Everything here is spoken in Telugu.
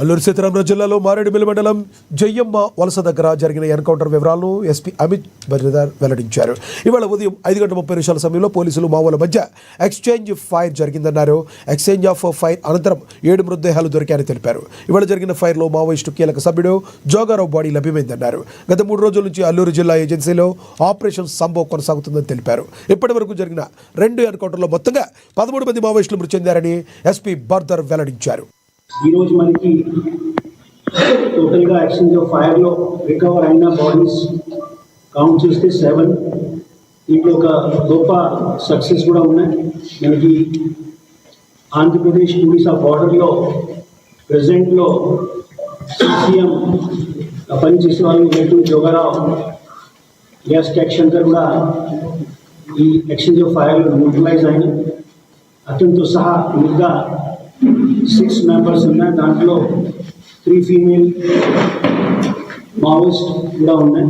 అల్లూరు సీతారామరాజు జిల్లాలో మారేడుమిల్లి మండలం జయ్యమ్మ వలస దగ్గర జరిగిన ఎన్కౌంటర్ వివరాలను ఎస్పీ అమిత్ బర్దార్ వెల్లడించారు. ఇవాళ ఉదయం 5:30 సమయంలో పోలీసులు మావోల మధ్య ఎక్స్చేంజ్ ఫైర్ జరిగిందన్నారు. ఎక్స్చేంజ్ ఆఫ్ ఫైర్ అనంతరం 7 మృతదేహాలు దొరికాయని తెలిపారు. ఇవాళ జరిగిన ఫైర్లో మావోయిస్టు కీలక సభ్యుడు జోగారావు బాడీ లభ్యమైందన్నారు. గత 3 రోజుల నుంచి అల్లూరు జిల్లా ఏజెన్సీలో ఆపరేషన్ సంభవ్ కొనసాగుతుందని తెలిపారు. ఇప్పటి వరకు జరిగిన 2 ఎన్కౌంటర్లో మొత్తంగా 13 మంది మావోయిస్టులు మృతి చెందారని ఎస్పీ బర్దార్ వెల్లడించారు. ఈ రోజు మనకి టోటల్గా ఎక్స్చేంజ్ ఆఫ్ ఫైర్లో రికవర్ అయిన బాడీస్ కౌంట్ చేస్తే 7. దీంట్లో ఒక గొప్ప సక్సెస్ కూడా ఉన్నాయి. మనకి ఆంధ్రప్రదేశ్ ఒడిశా బార్డర్లో ప్రెజెంట్లో సిసిఎం పనిచేసే వాళ్ళు నెట్టు జోగారావు గ్యాస్ ట్యాక్ శంకర్ కూడా ఈ ఎక్స్చేంజ్ ఆఫ్ ఫైర్లో న్యూట్రలైజ్ అయిన అతనితో సహా ఇంకా 6 మెంబర్స్ ఉన్నాయి. దాంట్లో 3 ఫీమేల్ మావోయిస్ట్ కూడా ఉన్నాయి.